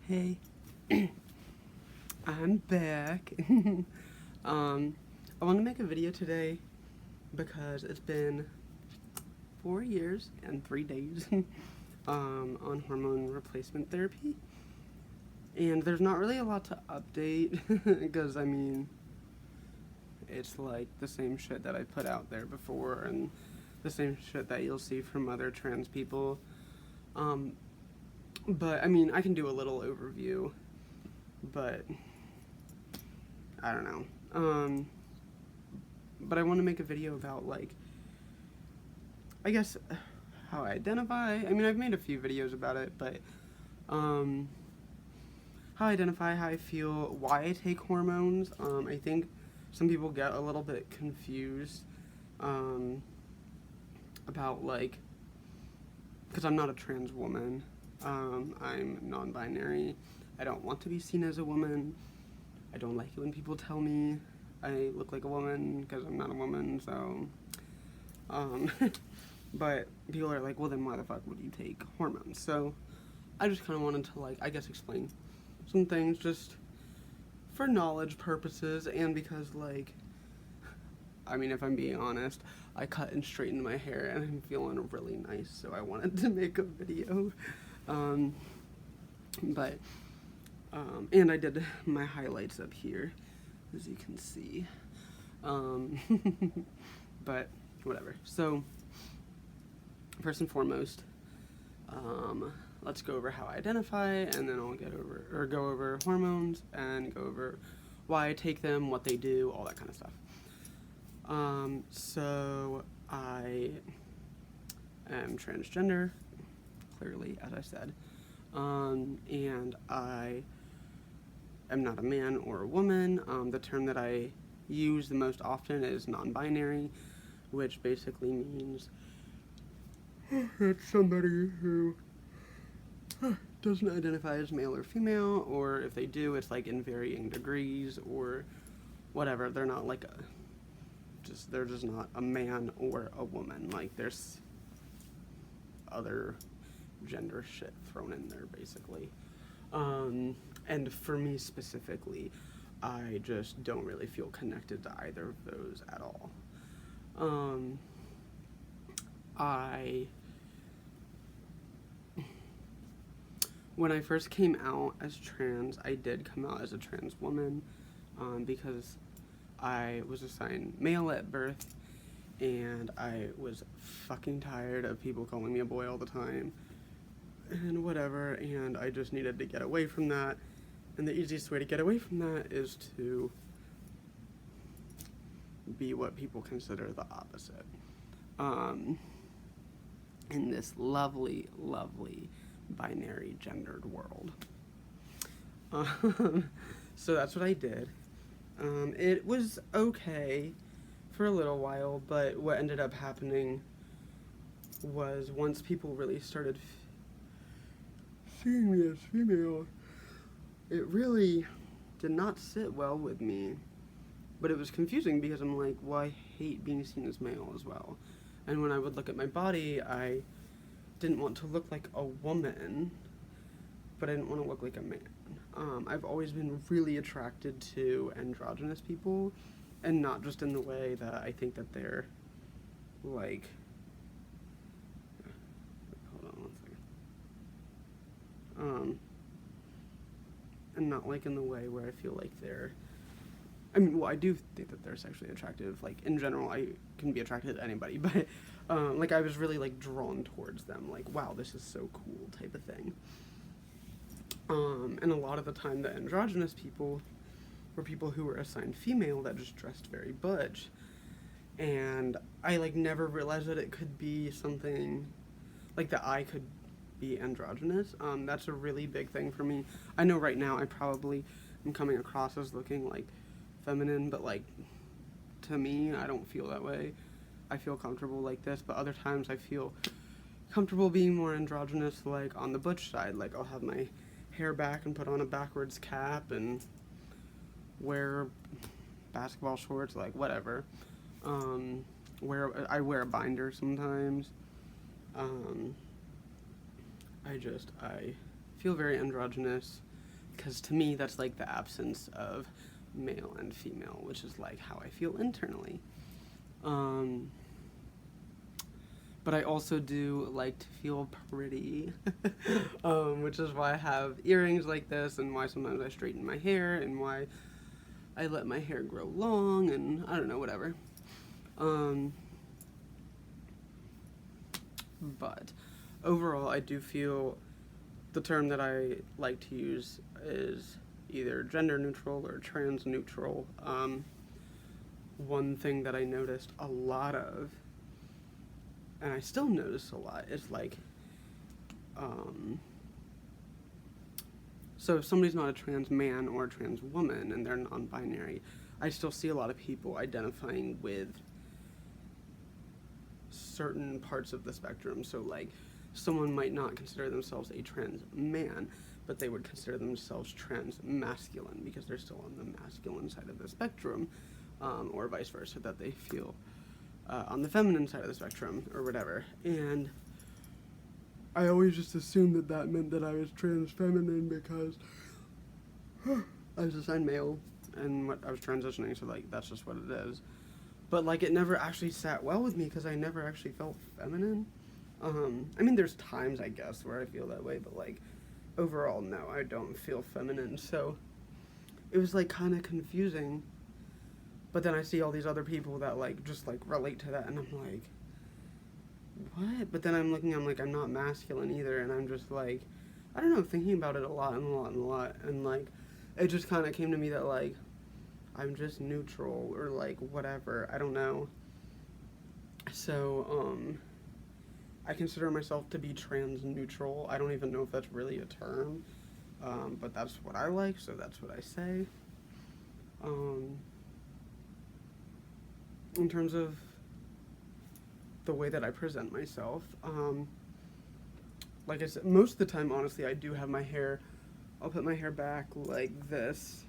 Hey, I'm back. I want to make a video today because it's been 4 years and 3 days on hormone replacement therapy. And there's not really a lot to update because, I mean, it's like the same shit that I put out there before and the same shit that you'll see from other trans people. But, I mean, I can do a little overview, but I don't know. But I want to make a video about, like, I guess, how I identify. I mean, I've made a few videos about it, but, how I identify, how I feel, why I take hormones. I think some people get a little bit confused, about, like, because I'm not a trans woman. I'm non-binary. I don't want to be seen as a woman. I don't like it when people tell me I look like a woman because I'm not a woman, so, but people are like, well, then why the fuck would you take hormones? So I just kind of wanted to, like, I guess explain some things just for knowledge purposes and because, like, I mean, if I'm being honest, I cut and straightened my hair and I'm feeling really nice, so I wanted to make a video. And I did my highlights up here, as you can see. But whatever. So, first and foremost, let's go over how I identify, and then I'll go over hormones and go over why I take them, what they do, all that kind of stuff. So I am transgender, clearly, as I said, and I am not a man or a woman. The term that I use the most often is non-binary, which basically means it's somebody who doesn't identify as male or female, or if they do, it's like in varying degrees or whatever. They're not like they're just not a man or a woman. Like, there's other gender shit thrown in there, basically. And for me specifically, I just don't really feel connected to either of those at all. When I first came out as trans, I did come out as a trans woman, because I was assigned male at birth, and I was fucking tired of people calling me a boy all the time, and whatever, and I just needed to get away from that, and the easiest way to get away from that is to be what people consider the opposite, in this lovely, lovely binary gendered world. So that's what I did. It was okay for a little while, but what ended up happening was once people really started seeing me as female, it really did not sit well with me. But it was confusing because I'm like, well, I hate being seen as male as well. And when I would look at my body, I didn't want to look like a woman, but I didn't want to look like a man. I've always been really attracted to androgynous people, and not just in the way that I think that they're, like, hold on one second. And not, like, in the way where I feel like they're, I mean, well, I do think that they're sexually attractive. Like, in general, I can be attracted to anybody, but, like, I was really, like, drawn towards them. Like, wow, this is so cool type of thing. And a lot of the time, the androgynous people were people who were assigned female that just dressed very butch. And I, like, never realized that it could be something, like, that I could be androgynous. That's a really big thing for me. I know right now I probably am coming across as looking, like, feminine, but, like, to me, I don't feel that way. I feel comfortable like this, but other times I feel comfortable being more androgynous, like, on the butch side. Like, I'll have my hair back and put on a backwards cap and wear basketball shorts, like, whatever. I wear a binder sometimes. I feel very androgynous. because to me that's like the absence of male and female, which is like how I feel internally. But I also do like to feel pretty, which is why I have earrings like this, and why sometimes I straighten my hair, and why I let my hair grow long, and I don't know, whatever. But overall, I do feel the term that I like to use is either gender neutral or trans neutral. One thing that I noticed a lot of, and I still notice a lot, is like, so if somebody's not a trans man or a trans woman and they're non-binary, I still see a lot of people identifying with certain parts of the spectrum. So like, someone might not consider themselves a trans man, but they would consider themselves trans masculine because they're still on the masculine side of the spectrum, or vice versa, that they feel on the feminine side of the spectrum or whatever. And I always just assumed that that meant that I was trans feminine because I was assigned male and what I was transitioning, so like that's just what it is. But like it never actually sat well with me because I never actually felt feminine. I mean, there's times I guess where I feel that way, but like overall, no, I don't feel feminine. So it was like kind of confusing. But then I see all these other people that like just like relate to that, and I'm like, what? But then I'm like, I'm not masculine either, and I'm just like, I don't know, thinking about it a lot, and like, it just kind of came to me that like, I'm just neutral, or like, whatever, I don't know. So, I consider myself to be trans neutral. I don't even know if that's really a term, but that's what I like, so that's what I say. In terms of the way that I present myself, like I said, most of the time, honestly, I do have my hair, I'll put my hair back like this,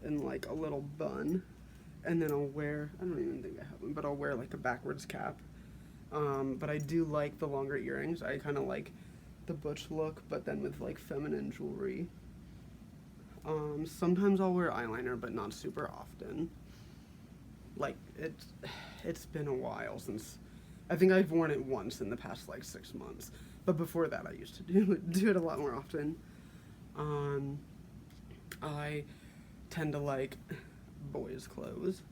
in like a little bun, and then I'll wear, I don't even think I have one, but I'll wear like a backwards cap. But I do like the longer earrings. I kind of like the butch look, but then with like feminine jewelry. Sometimes I'll wear eyeliner, but not super often. Like, it's been a while since, I think I've worn it once in the past like 6 months, but before that I used to do it a lot more often. I tend to like boys' clothes,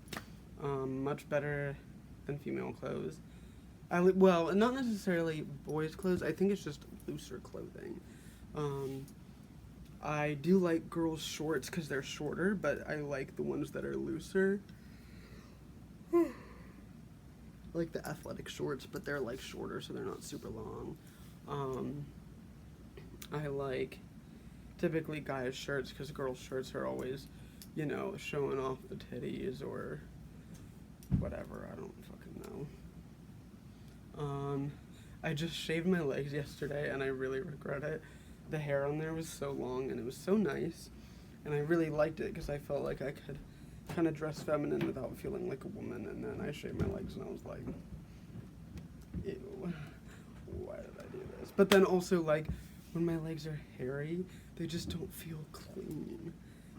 much better than female clothes. Well, not necessarily boys' clothes, I think it's just looser clothing. I do like girls' shorts because they're shorter, but I like the ones that are looser. Like the athletic shorts, but they're like shorter, so they're not super long. I like typically guys' shirts because girls' shirts are always, you know, showing off the titties or whatever. I don't fucking know. I just shaved my legs yesterday and I really regret it. The hair on there was so long and it was so nice, and I really liked it because I felt like I could kind of dress feminine without feeling like a woman. And then I shaved my legs and I was like, ew, why did I do this? But then also, like, when my legs are hairy, they just don't feel clean.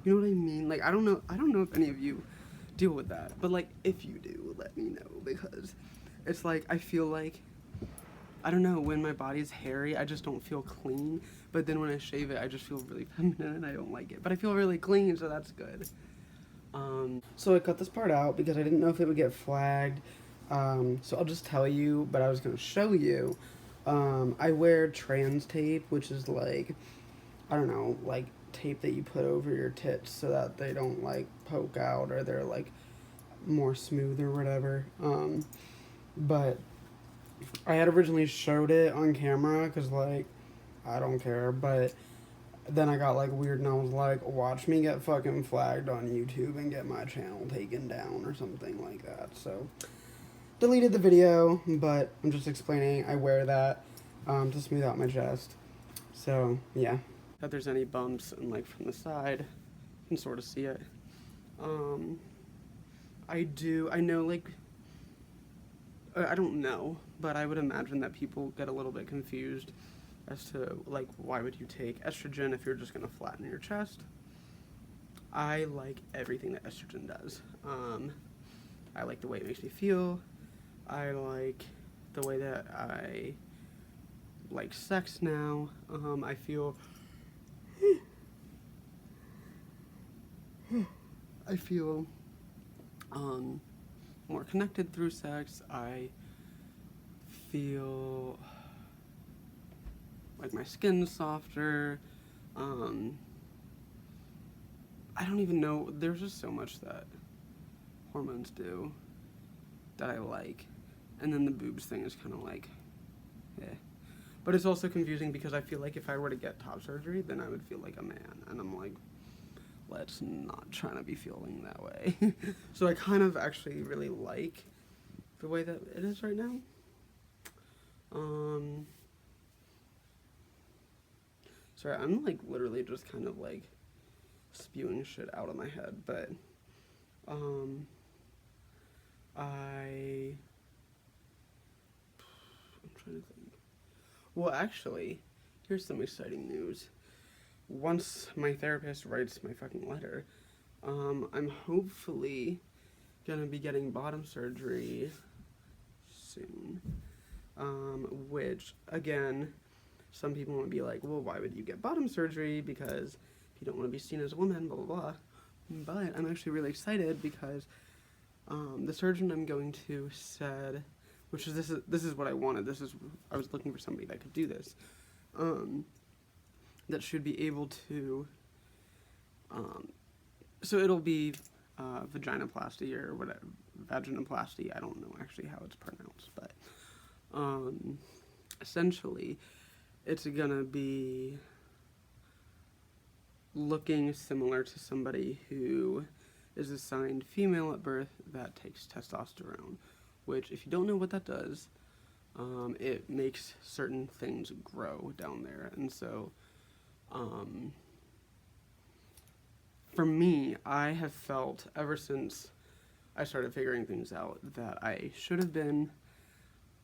You know what I mean? Like, I don't know if any of you deal with that, but like, if you do, let me know, because it's like, I feel like, I don't know, when my body's hairy, I just don't feel clean, but then when I shave it, I just feel really feminine and I don't like it, but I feel really clean, so that's good. So I cut this part out because I didn't know if it would get flagged, so I'll just tell you, but I was going to show you. I wear trans tape, which is like, I don't know, like tape that you put over your tits so that they don't like poke out or they're like more smooth or whatever. But I had originally showed it on camera because like, I don't care, but then I got like weird and I was like, watch me get fucking flagged on YouTube and get my channel taken down or something like that. So deleted the video, but I'm just explaining I wear that to smooth out my chest. So yeah. If there's any bumps and like from the side, you can sort of see it. I know, like, I don't know, but I would imagine that people get a little bit confused as to like why would you take estrogen if you're just gonna flatten your chest. I like everything that estrogen does. I like the way it makes me feel. I like the way that I like sex now. I feel more connected through sex. I feel like my skin's softer. I don't even know. There's just so much that hormones do that I like. And then the boobs thing is kind of like, eh. But it's also confusing because I feel like if I were to get top surgery, then I would feel like a man. And I'm like, let's not try to be feeling that way. So I kind of actually really like the way that it is right now. Sorry, I'm like literally just kind of like spewing shit out of my head, but I'm trying to think. Well, actually, here's some exciting news. Once my therapist writes my fucking letter, I'm hopefully gonna be getting bottom surgery soon. Which, again, some people would be like, well, why would you get bottom surgery? Because you don't want to be seen as a woman, blah, blah, blah. But I'm actually really excited because the surgeon I'm going to said, which is this is what I wanted. I was looking for somebody that could do this. That should be able to, so it'll be vaginoplasty or whatever, vaginoplasty. I don't know actually how it's pronounced, but essentially it's gonna be looking similar to somebody who is assigned female at birth that takes testosterone, which, if you don't know what that does, it makes certain things grow down there. And so for me, I have felt ever since I started figuring things out that I should have been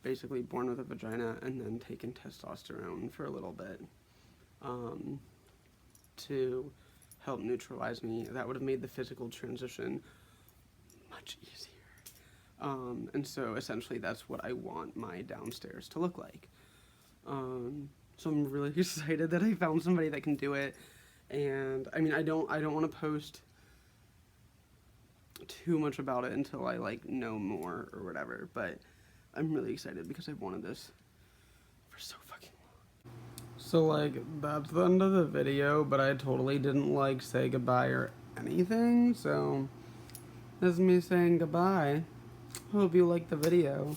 basically born with a vagina and then taken testosterone for a little bit to help neutralize me. That would have made the physical transition much easier. And so essentially that's what I want my downstairs to look like. So I'm really excited that I found somebody that can do it. And I mean, I don't want to post too much about it until I like know more or whatever, but I'm really excited because I've wanted this for so fucking long. So like, that's the end of the video, but I totally didn't like say goodbye or anything, so this is me saying goodbye. Hope you liked the video.